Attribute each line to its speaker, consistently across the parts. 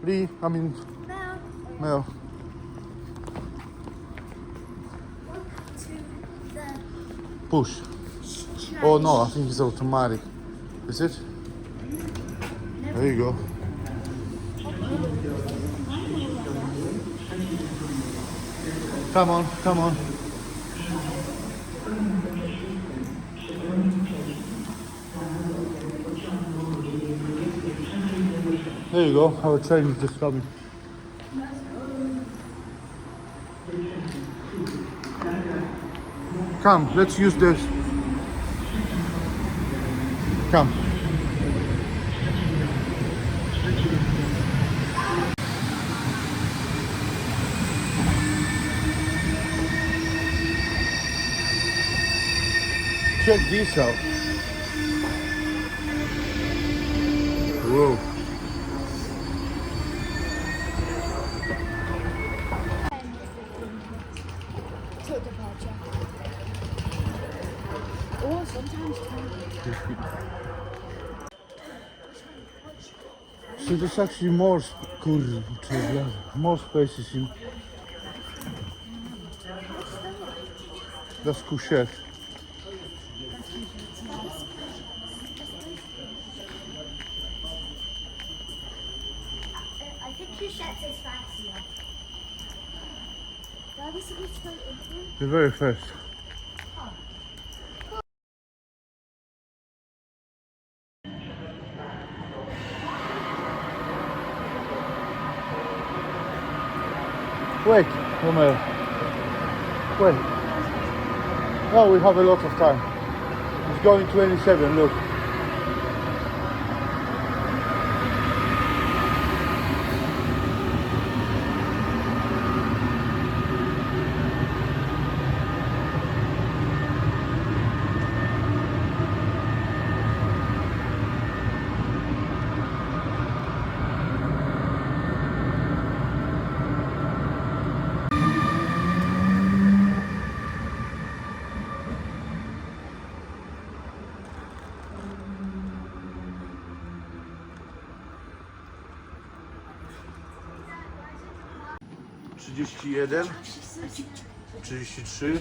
Speaker 1: Lee, I mean, Mel. Push. Oh no, I think it's automatic. Is it? There you go. Come on, come on. There you go, our train is just coming. Come, let's use this. Come. Check this out. Whoa.
Speaker 2: Or sometimes
Speaker 1: So there's actually more, more spaces in. That's couchette.
Speaker 2: I think couchette is fancier. Are we supposed to go into?
Speaker 1: They're very fast. Wait, Romeo. Wait. No, we have a lot of time. It's going 27, look. Trzydzieści jeden, 33,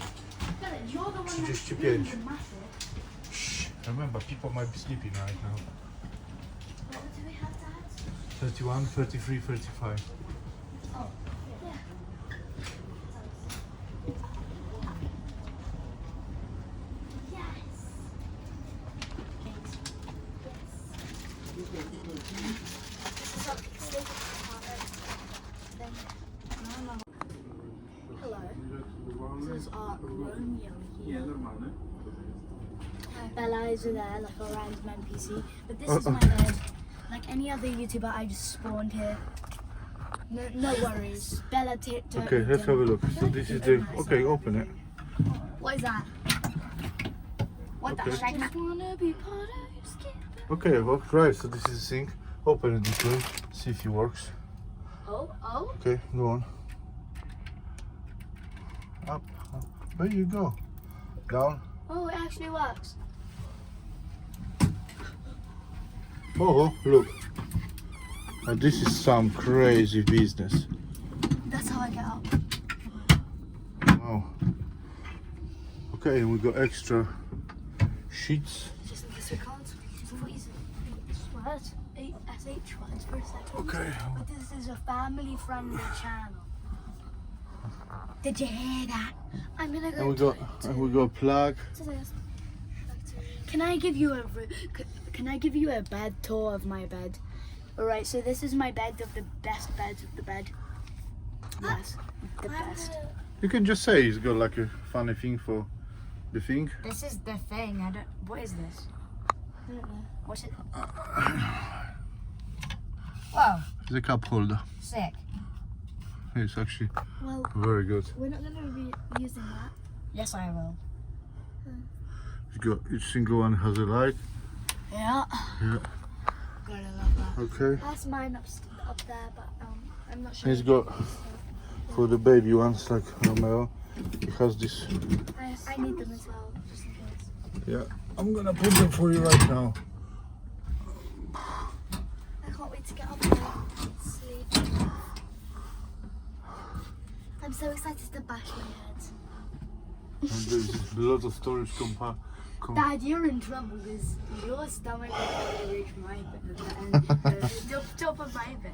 Speaker 1: 35. Shh, remember, people might be sleeping right now. 31, 33, 35.
Speaker 2: Oh, yeah. Yes. Hello. This is our Romeo here. Bella is there, like a random NPC. But this is my bed. Like any other YouTuber, I just spawned here. No worries. Bella
Speaker 1: Okay, let's have a look. So this is the, okay, open it.
Speaker 2: What is that? What
Speaker 1: Okay.
Speaker 2: the heck? I just wanna be part of your skin.
Speaker 1: Okay, well, right, so this is the sink. Open it this way, see if it works.
Speaker 2: Oh.
Speaker 1: Okay, go on. Up, up. There you go. Down.
Speaker 2: Oh, it actually works.
Speaker 1: Oh, look. Now this is some crazy business.
Speaker 2: That's how I get up.
Speaker 1: Wow. Okay, and we got extra sheets.
Speaker 2: Just in case we can't. What is it? What? SH words for a second.
Speaker 1: Okay.
Speaker 2: But this is a family-friendly channel. Did you hear that? I'm gonna go.
Speaker 1: And we got plug.
Speaker 2: to this. Can I give you a bed tour of my bed? All right. So this is my bed of the best beds of the bed. Yes, the best.
Speaker 1: You can just say it's got like a funny thing for the thing.
Speaker 2: This is the thing. I don't. What is this? I don't know. What's it? Whoa.
Speaker 1: It's a cup holder.
Speaker 2: Sick.
Speaker 1: It's actually
Speaker 2: Well,
Speaker 1: very good.
Speaker 2: we're not going to be using that. Yes, I will.
Speaker 1: It's got each single one has a light.
Speaker 2: Yeah.
Speaker 1: Yeah.
Speaker 2: Gotta love that.
Speaker 1: Okay.
Speaker 2: That's mine up there, but I'm not sure.
Speaker 1: It's got for the baby ones like Romeo. It has this.
Speaker 2: I need them as well, just in case.
Speaker 1: Yeah. I'm gonna put them for you right now.
Speaker 2: I can't
Speaker 3: can't wait to get up and sleep. I'm so excited to bash my head.
Speaker 1: And there's a lot of storage
Speaker 2: Dad, you're in trouble because your stomach will probably reach my bed and the top of my bed.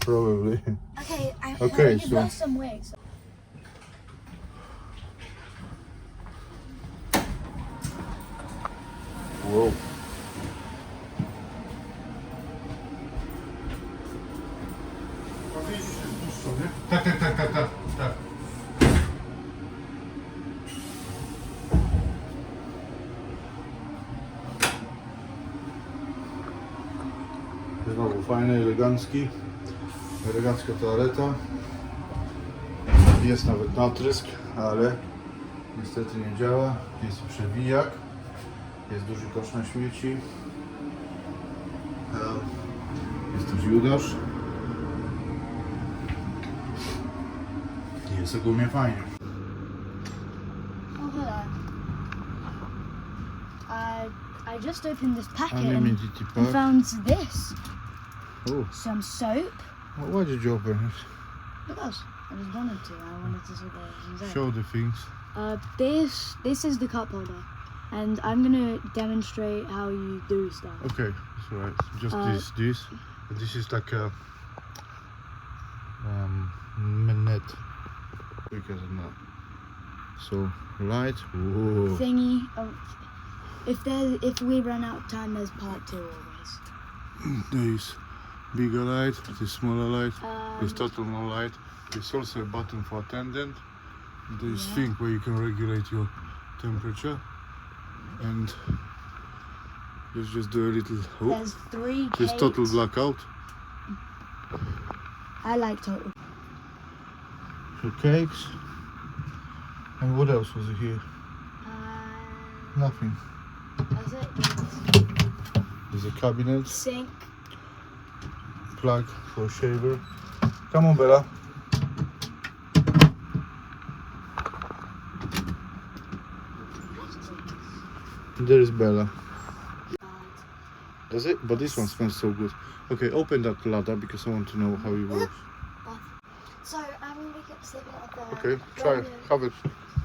Speaker 1: Probably.
Speaker 3: Okay,
Speaker 1: Okay,
Speaker 2: You've
Speaker 1: so
Speaker 2: lost some weight. So.
Speaker 1: whoa. Tak. Znowu fajny, elegancka toaleta. Jest nawet natrysk, ale niestety nie działa. Jest przewijak. Jest duży kosz na śmieci. Jest też judasz. Jest ogólnie fajnie.
Speaker 2: Oh, hello. I just opened this packet
Speaker 1: Unlimited
Speaker 2: and
Speaker 1: pack.
Speaker 2: found this.
Speaker 1: Oh,
Speaker 2: Some soap.
Speaker 1: why did you open it?
Speaker 2: Because I just wanted to. I wanted to see what was inside.
Speaker 1: Show the things.
Speaker 2: This is the cup holder, and I'm gonna demonstrate how you do stuff.
Speaker 1: Okay, that's right. Just this. And this is like a net. Because of that. So light. Whoa.
Speaker 2: Thingy. If we run out of time, there's part 2 always.
Speaker 1: There is bigger light. This smaller light. There's
Speaker 2: Um,
Speaker 1: total no light. There's also a button for attendant. There's
Speaker 2: Yeah.
Speaker 1: thing where you can regulate your temperature. And let's just do a little. Oh,
Speaker 2: there's 3
Speaker 1: there's
Speaker 2: cakes.
Speaker 1: total blackout.
Speaker 2: I like total.
Speaker 1: So cakes. And what else was it here? Nothing.
Speaker 2: That's it.
Speaker 1: There's a cabinet,
Speaker 2: Sink.
Speaker 1: plug for a shaver. Come on, Bella. There is Bella. Does it? But this one smells so good. Okay, open that ladder because I want to know how it works.
Speaker 3: So I'm gonna get sleeping up there.
Speaker 1: Okay, try have it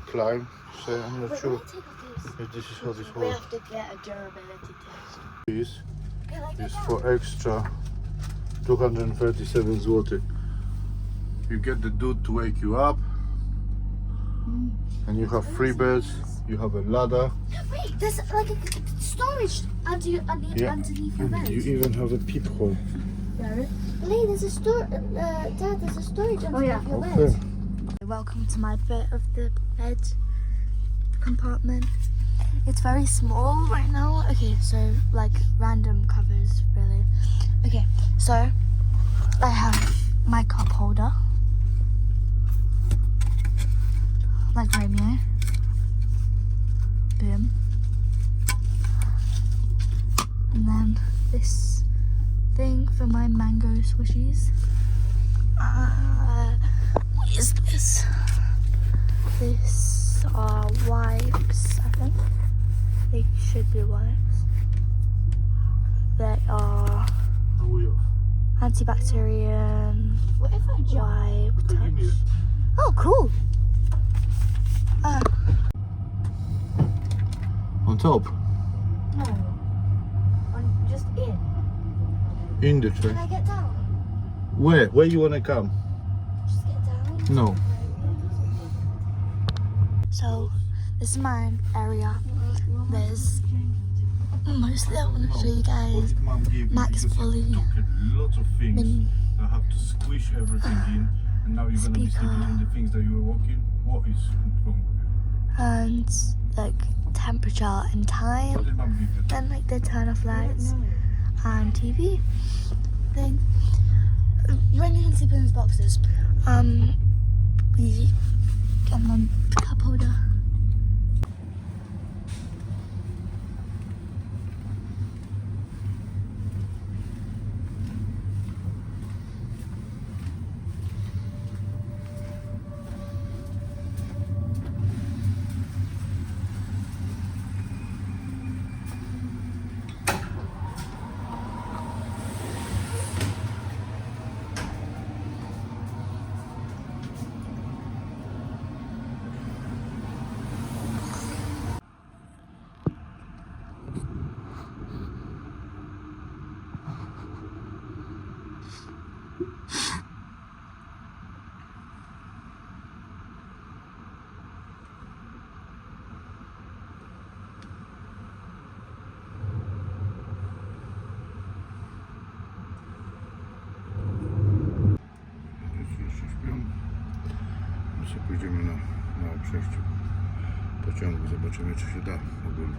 Speaker 1: climb. So I'm not
Speaker 3: Wait,
Speaker 1: sure
Speaker 3: let me take off this.
Speaker 1: if this is how this
Speaker 2: We
Speaker 1: works.
Speaker 2: have to get a durability test.
Speaker 1: This
Speaker 3: Okay, like
Speaker 1: is
Speaker 3: that.
Speaker 1: for extra 237 zł. You get the dude to wake you up, and you have 3 beds. You have a ladder.
Speaker 3: Wait, there's like a storage underneath
Speaker 1: Yeah.
Speaker 3: your bed.
Speaker 1: You even have a peephole.
Speaker 3: Lee, there's a Dad, there's a storage underneath your
Speaker 1: Okay.
Speaker 3: bed. Welcome to my bit of the bed compartment. It's very small right now. Okay, so like random covers really. Okay, so I have my cup holder, like Romeo. Boom. And then this thing for my mango swishies. What is this? This are wipes, I think. They should be wipes. They are antibacterial
Speaker 2: What if I jump?
Speaker 3: wipe touch. Oh, cool.
Speaker 1: On top,
Speaker 2: No. I'm just in.
Speaker 1: in the
Speaker 3: Can
Speaker 1: tray.
Speaker 3: I get down?
Speaker 1: Where? Where you wanna come?
Speaker 3: Just get down.
Speaker 1: No.
Speaker 3: So, this is my area. There's mostly I want to show you guys Max Foley.
Speaker 1: Lots of things.
Speaker 3: Min-
Speaker 1: I have to squish everything in, and now you're gonna be
Speaker 3: Speaker.
Speaker 1: sleeping in the things that you were walking. What is wrong with you?
Speaker 3: and like temperature and time.
Speaker 1: What did Mum give you?
Speaker 3: Then like the turn off lights and TV thing. Running and sleeping with boxes. We and then cup holder.
Speaker 1: pójdziemy na przejściu pociągu, zobaczymy, czy się da ogólnie.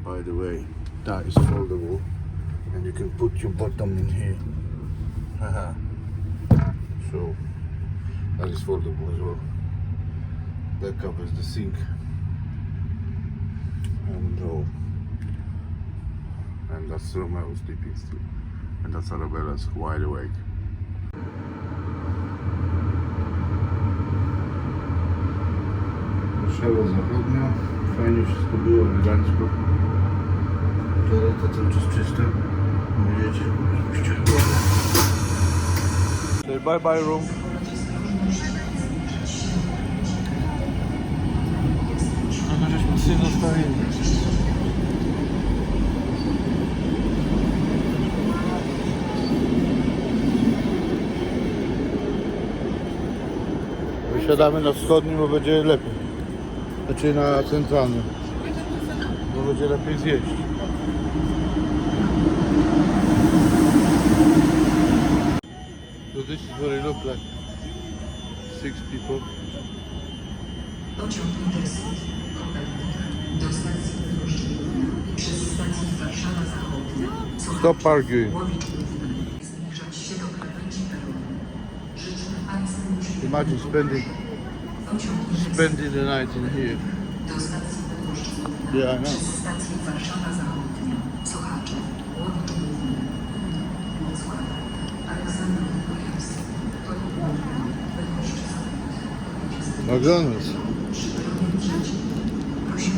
Speaker 1: By the way, that is foldable and you can put your bottom in here. Haha. So that is foldable as well. That covers the sink and that's Romeo's sleeping still, and that's Arabella's wide awake. Warszawa zachodnia, fajnie wszystko było, elegancko. Toaleta cały czas czysta. Widzicie? Say bye bye room. No to żeśmy sobie zostawili. Wysiadamy na wschodnim, bo będzie lepiej. Znaczy na centralnym. Bo będzie lepiej zjeść. So this is what it looked like. 6 people.
Speaker 4: Pociąg Intercity do stacji Węgrzech przez stację Warszawa Zachodnia.
Speaker 1: Stop arguing.
Speaker 4: Zbliżać się do krawędzi peronu. Życzę Państwu
Speaker 1: Imagine spending the night in here.
Speaker 4: do stacji Węgrzech
Speaker 1: Yeah, I know.
Speaker 4: przez stację Warszawa Zachodnia. Sochacze, Łódź Główny, Włocław, Aleksandrow Wojewódzki, Torun Główny, Węgorszczyzna.
Speaker 1: McDonald's.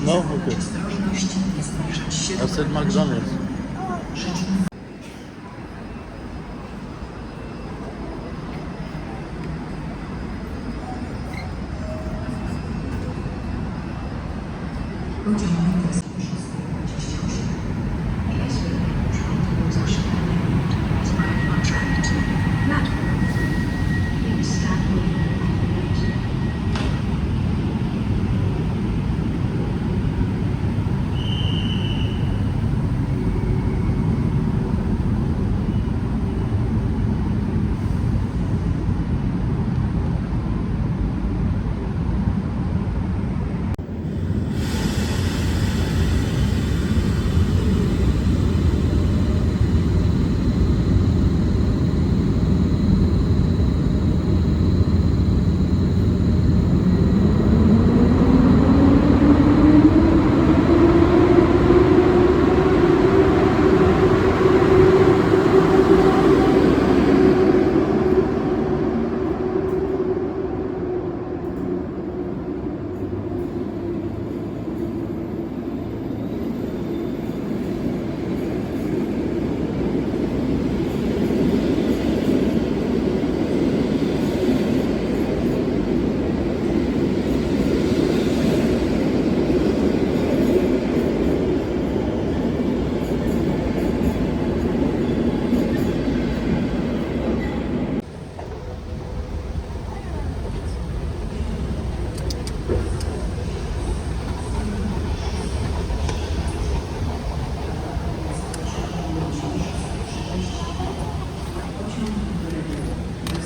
Speaker 1: No, okay.
Speaker 4: Ostrożność, nie zbliżać się
Speaker 1: I
Speaker 4: do
Speaker 1: said
Speaker 4: krawędzi
Speaker 1: McDonald's.
Speaker 4: Życzę Pociąg Intercity 628. Jest wyruszony za szybkim z track. Please stand with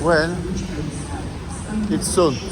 Speaker 1: Well, it's soon.